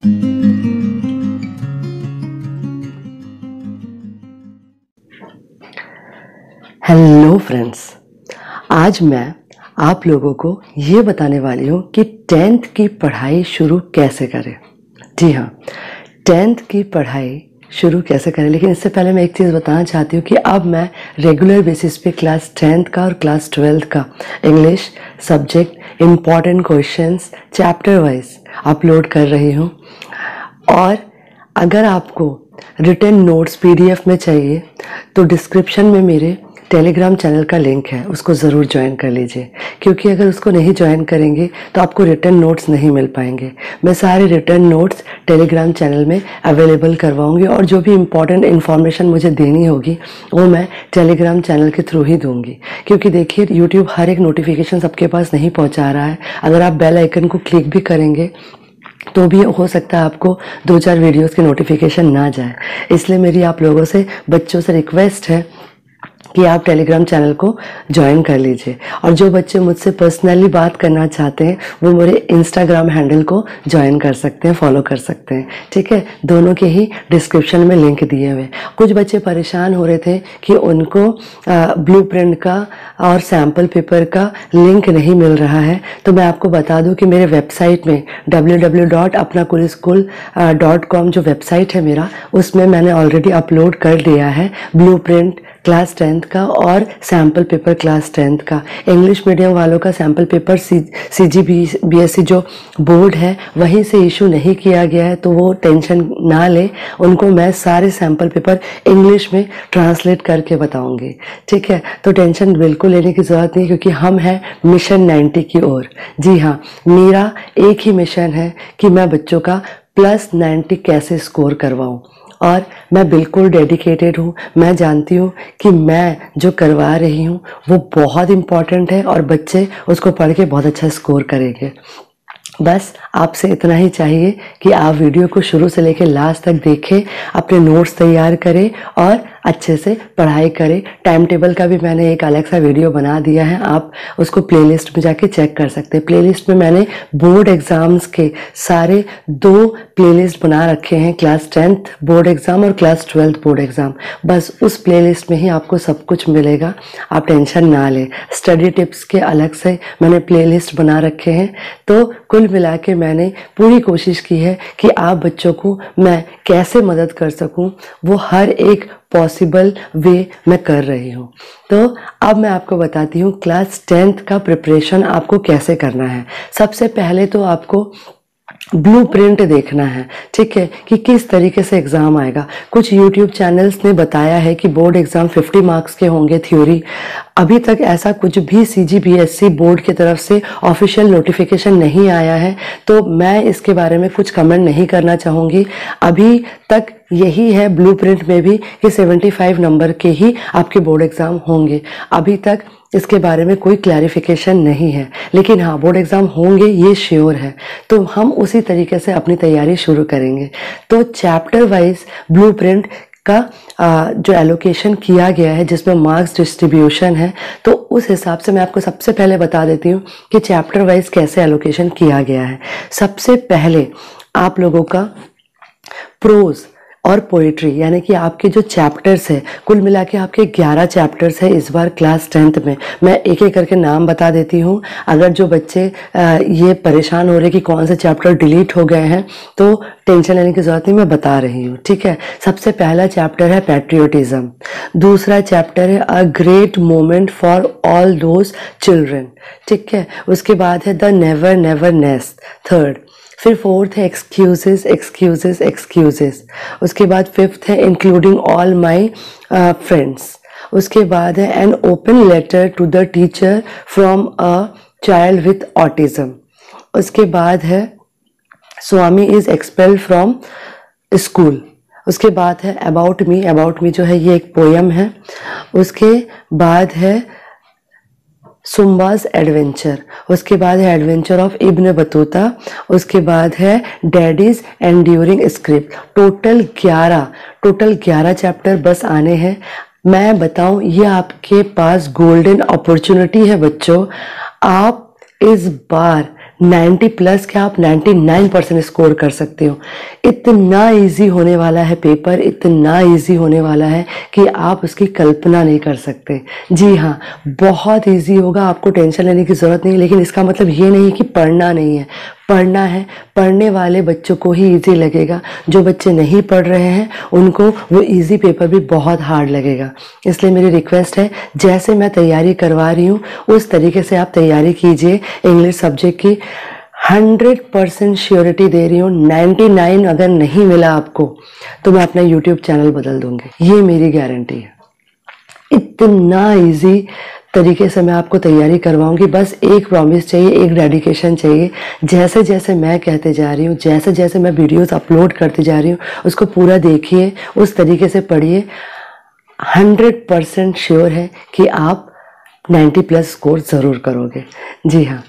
Hello friends, आज मैं आप लोगों को ये बताने वाली हूँ कि 10th की पढ़ाई शुरू कैसे करें। जी हाँ, 10th की पढ़ाई शुरू कैसे करें। लेकिन इससे पहले मैं एक चीज़ बताना चाहती हूँ कि अब मैं रेगुलर बेसिस पे क्लास 10th का और क्लास 12th का English subject important questions chapter wise upload कर रही हूँ। और अगर आपको रिटन नोट्स पीडीएफ में चाहिए तो डिस्क्रिप्शन में मेरे टेलीग्राम चैनल का लिंक है, उसको ज़रूर ज्वाइन कर लीजिए, क्योंकि अगर उसको नहीं ज्वाइन करेंगे तो आपको रिटन नोट्स नहीं मिल पाएंगे। मैं सारे रिटन नोट्स टेलीग्राम चैनल में अवेलेबल करवाऊंगी और जो भी इम्पॉर्टेंट इन्फॉर्मेशन मुझे देनी होगी वो मैं टेलीग्राम चैनल के थ्रू ही दूंगी। क्योंकि देखिए, यूट्यूब हर एक नोटिफिकेशन सबके पास नहीं पहुँचा रहा है। अगर आप बेल आइकन को क्लिक भी करेंगे तो भी हो सकता है आपको 2-4 वीडियोस की नोटिफिकेशन ना जाए। इसलिए मेरी आप लोगों से, बच्चों से रिक्वेस्ट है कि आप टेलीग्राम चैनल को ज्वाइन कर लीजिए। और जो बच्चे मुझसे पर्सनली बात करना चाहते हैं वो मेरे इंस्टाग्राम हैंडल को ज्वाइन कर सकते हैं, फॉलो कर सकते हैं। ठीक है, दोनों के ही डिस्क्रिप्शन में लिंक दिए हुए। कुछ बच्चे परेशान हो रहे थे कि उनको ब्लूप्रिंट का और सैम्पल पेपर का लिंक नहीं मिल रहा है, तो मैं आपको बता दूं कि मेरे वेबसाइट में www.apnakulischool.com जो वेबसाइट है मेरा, उसमें मैंने ऑलरेडी अपलोड कर दिया है ब्लूप्रिंट क्लास 10th का और सैम्पल पेपर क्लास 10th का। इंग्लिश मीडियम वालों का सैम्पल पेपर CGBSE जो बोर्ड है वहीं से इशू नहीं किया गया है, तो वो टेंशन ना ले। उनको मैं सारे सैम्पल पेपर इंग्लिश में ट्रांसलेट करके बताऊंगी। ठीक है, तो टेंशन बिल्कुल लेने की ज़रूरत नहीं, क्योंकि हम हैं मिशन 90 की ओर। जी हाँ, मेरा एक ही मिशन है कि मैं बच्चों का +90 कैसे स्कोर करवाऊं, और मैं बिल्कुल डेडिकेटेड हूँ। मैं जानती हूँ कि मैं जो करवा रही हूँ वो बहुत इम्पॉर्टेंट है और बच्चे उसको पढ़ के बहुत अच्छा स्कोर करेंगे। बस आपसे इतना ही चाहिए कि आप वीडियो को शुरू से लेकर लास्ट तक देखें, अपने नोट्स तैयार करें और अच्छे से पढ़ाई करें। टाइम टेबल का भी मैंने एक अलग सा वीडियो बना दिया है, आप उसको प्लेलिस्ट में जाके चेक कर सकते हैं। प्लेलिस्ट में मैंने बोर्ड एग्जाम्स के सारे 2 प्लेलिस्ट बना रखे हैं, क्लास 10th बोर्ड एग्जाम और क्लास 12th बोर्ड एग्जाम। बस उस प्लेलिस्ट में ही आपको सब कुछ मिलेगा, आप टेंशन ना लें। स्टडी टिप्स के अलग से मैंने प्लेलिस्ट बना रखे हैं। तो कुल मिला के मैंने पूरी कोशिश की है कि आप बच्चों को मैं कैसे मदद कर सकूं, वो हर एक पॉसिबल वे मैं कर रही हूँ। तो अब मैं आपको बताती हूँ क्लास 10th का प्रिपरेशन आपको कैसे करना है। सबसे पहले तो आपको ब्लूप्रिंट देखना है, ठीक है, कि किस तरीके से एग्जाम आएगा। कुछ यूट्यूब चैनल्स ने बताया है कि बोर्ड एग्जाम 50 मार्क्स के होंगे थ्योरी। अभी तक ऐसा कुछ भी CGBSE बोर्ड की तरफ से ऑफिशियल नोटिफिकेशन नहीं आया है, तो मैं इसके बारे में कुछ कमेंट नहीं करना चाहूँगी। अभी तक यही है ब्लूप्रिंट में भी कि 75 नंबर के ही आपके बोर्ड एग्जाम होंगे। अभी तक इसके बारे में कोई क्लैरिफिकेशन नहीं है, लेकिन हाँ, बोर्ड एग्जाम होंगे ये श्योर है। तो हम उसी तरीके से अपनी तैयारी शुरू करेंगे। तो चैप्टर वाइज ब्लूप्रिंट का जो एलोकेशन किया गया है, जिसमें मार्क्स डिस्ट्रीब्यूशन है, तो उस हिसाब से मैं आपको सबसे पहले बता देती हूँ कि चैप्टर वाइज कैसे एलोकेशन किया गया है। सबसे पहले आप लोगों का प्रोज और पोइट्री, यानी कि आपके जो चैप्टर्स है, कुल मिला के आपके 11 चैप्टर्स है इस बार क्लास 10th में। मैं एक एक करके नाम बता देती हूँ। अगर जो बच्चे ये परेशान हो रहे कि कौन से चैप्टर डिलीट हो गए हैं, तो टेंशन लेने की जरूरत नहीं, मैं बता रही हूँ। ठीक है, सबसे पहला चैप्टर है पैट्रियोटिज्म। दूसरा चैप्टर है a great moment for all those children. ठीक है, उसके बाद है the never never nest, third. फिर फोर्थ है एक्सक्यूजेस एक्सक्यूजेस एक्सक्यूजेस। उसके बाद फिफ्थ है इंक्लूडिंग ऑल माई फ्रेंड्स। उसके बाद है an open letter to the teacher from a child with autism. उसके बाद है Swami is expelled from school. उसके बाद है अबाउट मी जो है ये एक पोयम है। उसके बाद है सुम्बाज एडवेंचर। उसके बाद है एडवेंचर ऑफ इब्न बतूता। उसके बाद है daddies enduring script. Total 11 chapter बस आने हैं। मैं बताऊं, ये आपके पास गोल्डन अपॉर्चुनिटी है बच्चों। आप इस बार 90 प्लस क्या आप 99% स्कोर कर सकते हो। इतना इजी होने वाला है पेपर, इतना इजी होने वाला है कि आप उसकी कल्पना नहीं कर सकते। जी हाँ, बहुत इजी होगा, आपको टेंशन लेने की ज़रूरत नहीं। लेकिन इसका मतलब ये नहीं कि पढ़ना नहीं है, पढ़ना है। पढ़ने वाले बच्चों को ही इजी लगेगा, जो बच्चे नहीं पढ़ रहे हैं उनको वो इजी पेपर भी बहुत हार्ड लगेगा। इसलिए मेरी रिक्वेस्ट है, जैसे मैं तैयारी करवा रही हूँ उस तरीके से आप तैयारी कीजिए। इंग्लिश सब्जेक्ट की 100% श्योरिटी दे रही हूँ। 99 अगर नहीं मिला आपको तो मैं अपना यूट्यूब चैनल बदल दूंगी, ये मेरी गारंटी है। इतना इजी तरीके से मैं आपको तैयारी करवाऊंगी। बस एक प्रॉमिस चाहिए, एक डेडिकेशन चाहिए। जैसे जैसे मैं कहते जा रही हूँ, जैसे जैसे मैं वीडियोस अपलोड करती जा रही हूँ, उसको पूरा देखिए, उस तरीके से पढ़िए। 100% श्योर है कि आप 90 प्लस स्कोर ज़रूर करोगे। जी हाँ,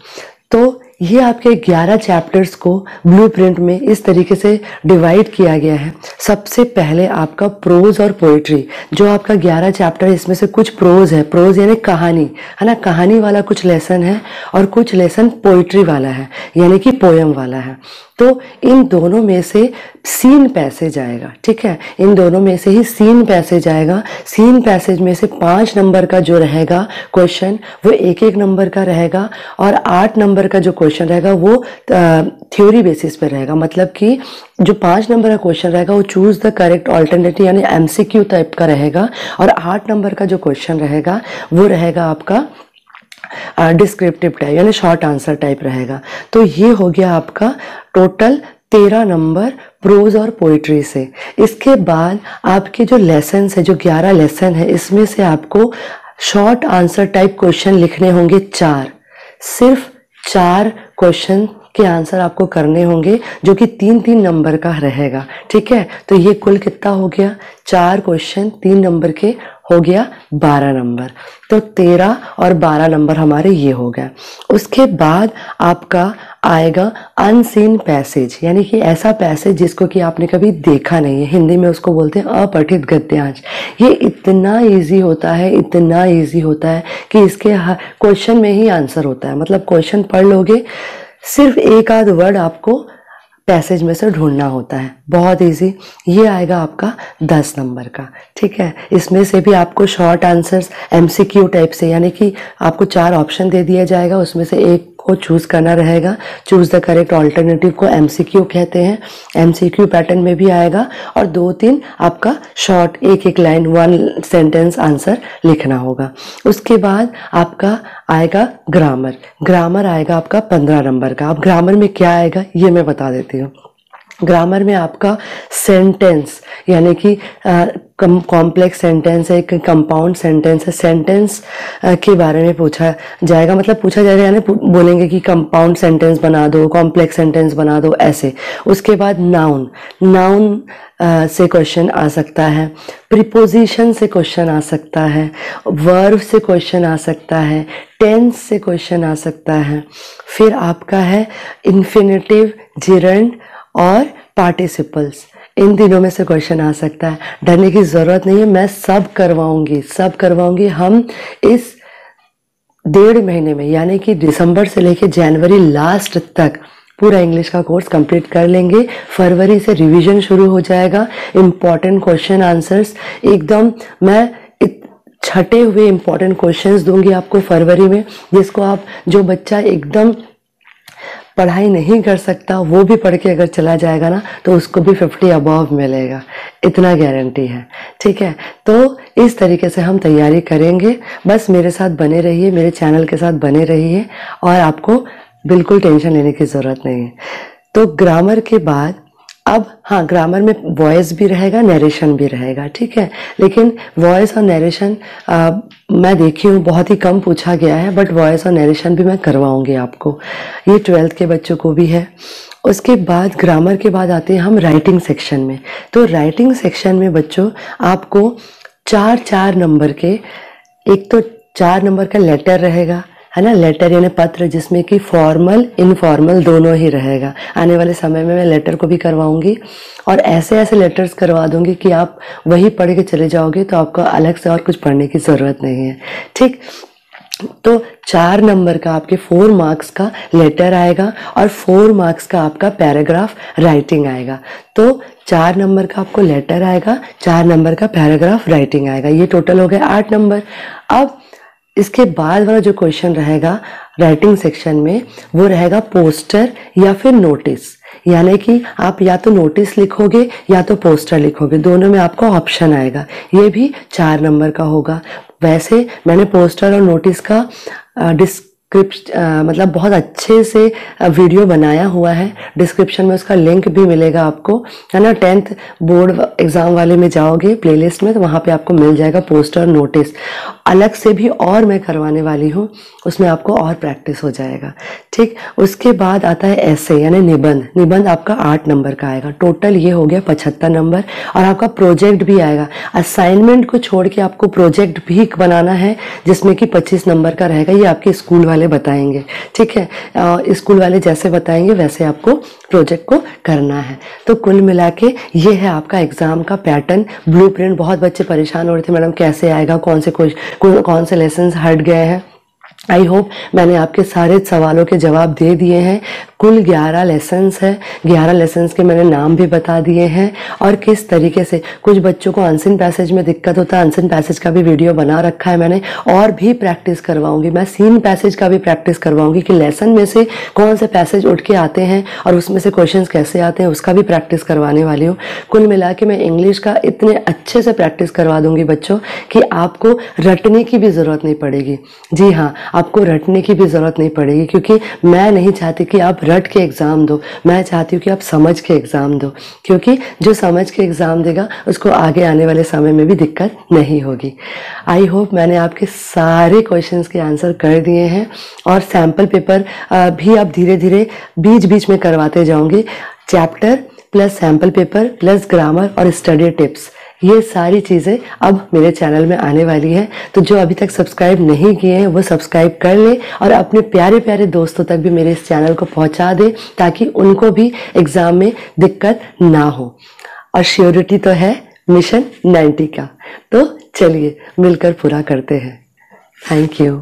तो ये आपके 11 चैप्टर्स को ब्लूप्रिंट में इस तरीके से डिवाइड किया गया है। सबसे पहले आपका प्रोज और पोइट्री, जो आपका 11 चैप्टर है इसमें से कुछ प्रोज है, प्रोज यानी कहानी है ना, कहानी वाला कुछ लेसन है और कुछ लेसन पोइट्री वाला है यानी कि पोयम वाला है। तो इन दोनों में से सीन पैसेज आएगा, ठीक है, इन दोनों में से ही सीन पैसेज आएगा। सीन पैसेज में से 5 नंबर का जो रहेगा क्वेश्चन वो 1-1 नंबर का रहेगा और 8 नंबर का जो क्वेश्चन रहेगा वो थ्योरी बेसिस पे रहेगा। मतलब कि जो 5 नंबर का क्वेश्चन रहेगा वो चूज द करेक्ट ऑल्टरनेटिव यानी एमसीक्यू टाइप का रहेगा और 8 नंबर का जो क्वेश्चन रहेगा वो रहेगा आपका डिस्क्रिप्टिव टाइप यानी शॉर्ट आंसर टाइप रहेगा। तो ये हो गया आपका टोटल 13 नंबर प्रोज और पोइट्री से। इसके बाद आपके जो लेसन है, जो 11 लेसन है, इसमें से आपको शॉर्ट आंसर टाइप क्वेश्चन लिखने होंगे 4। सिर्फ 4 क्वेश्चन के आंसर आपको करने होंगे जो कि 3-3 नंबर का रहेगा, ठीक है। तो ये कुल कितना हो गया, 4 क्वेश्चन 3 नंबर के हो गया 12 नंबर। तो 13 और 12 नंबर हमारे ये हो गया। उसके बाद आपका आएगा अनसीन पैसेज, यानी कि ऐसा पैसेज जिसको कि आपने कभी देखा नहीं है। हिंदी में उसको बोलते हैं अपठित गद्यांश। ये इतना इजी होता है, इतना इजी होता है कि इसके क्वेश्चन में ही आंसर होता है। मतलब क्वेश्चन पढ़ लोगे, सिर्फ एक आध वर्ड आपको पैसेज में से ढूंढना होता है, बहुत इजी। ये आएगा आपका 10 नंबर का, ठीक है। इसमें से भी आपको शॉर्ट आंसर्स एमसीक्यू टाइप से, यानी कि आपको 4 ऑप्शन दे दिया जाएगा, उसमें से एक को चूज करना रहेगा। चूज द करेक्ट ऑल्टरनेटिव को एमसीक्यू कहते हैं, एमसीक्यू पैटर्न में भी आएगा। और 2-3 आपका शॉर्ट 1-1 लाइन 1 सेंटेंस आंसर लिखना होगा। उसके बाद आपका आएगा ग्रामर। ग्रामर आएगा आपका 15 नंबर का। अब ग्रामर में क्या आएगा ये मैं बता देती हूँ। ग्रामर में आपका सेंटेंस यानी कि कॉम्प्लेक्स सेंटेंस है, एक कंपाउंड सेंटेंस है, सेंटेंस के बारे में पूछा जाएगा। मतलब पूछा जाएगा यानी बोलेंगे कि कंपाउंड सेंटेंस बना दो, कॉम्प्लेक्स सेंटेंस बना दो, ऐसे। उसके बाद नाउन, नाउन से क्वेश्चन आ सकता है, प्रीपोजिशन से क्वेश्चन आ सकता है, वर्ब से क्वेश्चन आ सकता है, टेंस से क्वेश्चन आ सकता है। फिर आपका है इन्फिनेटिव, जिरंड और पार्टिसिपल्स। इन तीनों में से क्वेश्चन आ सकता है। डरने की ज़रूरत नहीं है, मैं सब करवाऊंगी, सब करवाऊंगी। हम इस 1.5 महीने में यानी कि दिसंबर से लेकर जनवरी लास्ट तक पूरा इंग्लिश का कोर्स कंप्लीट कर लेंगे। फरवरी से रिवीजन शुरू हो जाएगा। इम्पॉर्टेंट क्वेश्चन आंसर्स एकदम मैं छटे हुए इम्पॉर्टेंट क्वेश्चंस दूंगी आपको फरवरी में, जिसको आप, जो बच्चा एकदम पढ़ाई नहीं कर सकता वो भी पढ़ के अगर चला जाएगा ना तो उसको भी 50 अबव मिलेगा, इतना गारंटी है, ठीक है। तो इस तरीके से हम तैयारी करेंगे। बस मेरे साथ बने रहिए, मेरे चैनल के साथ बने रहिए और आपको बिल्कुल टेंशन लेने की ज़रूरत नहीं है। तो ग्रामर के बाद अब हाँ, ग्रामर में वॉइस भी रहेगा, नरेशन भी रहेगा, ठीक है। लेकिन वॉइस और नरेशन मैं देखी हूँ बहुत ही कम पूछा गया है, बट वॉइस और नरेशन भी मैं करवाऊंगी आपको। ये 12th के बच्चों को भी है। उसके बाद ग्रामर के बाद आते हैं हम राइटिंग सेक्शन में। तो राइटिंग सेक्शन में बच्चों आपको 4-4 नंबर के, एक तो 4 नंबर का लेटर रहेगा, है ना, लेटर यानी पत्र, जिसमें कि फॉर्मल इनफॉर्मल दोनों ही रहेगा। आने वाले समय में मैं लेटर को भी करवाऊंगी और ऐसे ऐसे लेटर्स करवा दूंगी कि आप वही पढ़ के चले जाओगे, तो आपको अलग से और कुछ पढ़ने की ज़रूरत नहीं है, ठीक। तो 4 नंबर का आपके 4 मार्क्स का लेटर आएगा और 4 मार्क्स का आपका पैराग्राफ राइटिंग आएगा। तो 4 नंबर का आपको लेटर आएगा, 4 नंबर का पैराग्राफ राइटिंग आएगा। ये टोटल हो गया 8 नंबर। अब इसके बाद वाला जो क्वेश्चन रहेगा राइटिंग सेक्शन में, वो रहेगा पोस्टर या फिर नोटिस। यानी कि आप या तो नोटिस लिखोगे या तो पोस्टर लिखोगे, दोनों में आपको ऑप्शन आएगा। ये भी 4 नंबर का होगा। वैसे मैंने पोस्टर और नोटिस का मतलब बहुत अच्छे से वीडियो बनाया हुआ है, डिस्क्रिप्शन में उसका लिंक भी मिलेगा आपको, है ना। 10th बोर्ड एग्जाम वाले में जाओगे प्लेलिस्ट में तो वहाँ पे आपको मिल जाएगा पोस्टर नोटिस। अलग से भी और मैं करवाने वाली हूँ, उसमें आपको और प्रैक्टिस हो जाएगा, ठीक। उसके बाद आता है ऐसे यानी निबंध। निबंध आपका 8 नंबर का आएगा। टोटल ये हो गया 75 नंबर। और आपका प्रोजेक्ट भी आएगा। असाइनमेंट को छोड़ के आपको प्रोजेक्ट भी बनाना है जिसमें कि 25 नंबर का रहेगा। ये आपके स्कूल वाले बताएंगे, ठीक है। स्कूल वाले जैसे बताएंगे वैसे आपको प्रोजेक्ट को करना है। तो कुल मिला के ये है आपका एग्जाम का पैटर्न, ब्लूप्रिंट। बहुत बच्चे परेशान हो रहे थे मैडम कैसे आएगा, कौन से लेसन्स हट गए हैं। आई होप मैंने आपके सारे सवालों के जवाब दे दिए हैं। कुल 11 लेसन्स है, 11 लेसन्स के मैंने नाम भी बता दिए हैं और किस तरीके से। कुछ बच्चों को अनसिन पैसेज में दिक्कत होता है, अनसिन पैसेज का भी वीडियो बना रखा है मैंने, और भी प्रैक्टिस करवाऊंगी मैं। सीन पैसेज का भी प्रैक्टिस करवाऊंगी कि लेसन में से कौन से पैसेज उठ के आते हैं और उसमें से क्वेश्चंस कैसे आते हैं, उसका भी प्रैक्टिस करवाने वाली हूँ। कुल मिला के मैं इंग्लिश का इतने अच्छे से प्रैक्टिस करवा दूंगी बच्चों कि आपको रटने की भी ज़रूरत नहीं पड़ेगी। जी हाँ, आपको रटने की भी ज़रूरत नहीं पड़ेगी, क्योंकि मैं नहीं चाहती कि आप रट के एग्ज़ाम दो, मैं चाहती हूँ कि आप समझ के एग्ज़ाम दो। क्योंकि जो समझ के एग्ज़ाम देगा उसको आगे आने वाले समय में भी दिक्कत नहीं होगी। आई होप मैंने आपके सारे क्वेश्चंस के आंसर कर दिए हैं और सैम्पल पेपर भी आप धीरे धीरे बीच बीच में करवाते जाओगे। Chapter plus sample paper plus grammar और स्टडी टिप्स, ये सारी चीज़ें अब मेरे चैनल में आने वाली है। तो जो अभी तक सब्सक्राइब नहीं किए हैं वो सब्सक्राइब कर ले और अपने प्यारे प्यारे दोस्तों तक भी मेरे इस चैनल को पहुंचा दे, ताकि उनको भी एग्ज़ाम में दिक्कत ना हो। और श्योरिटी तो है मिशन 90 का। तो चलिए मिलकर पूरा करते हैं। Thank you.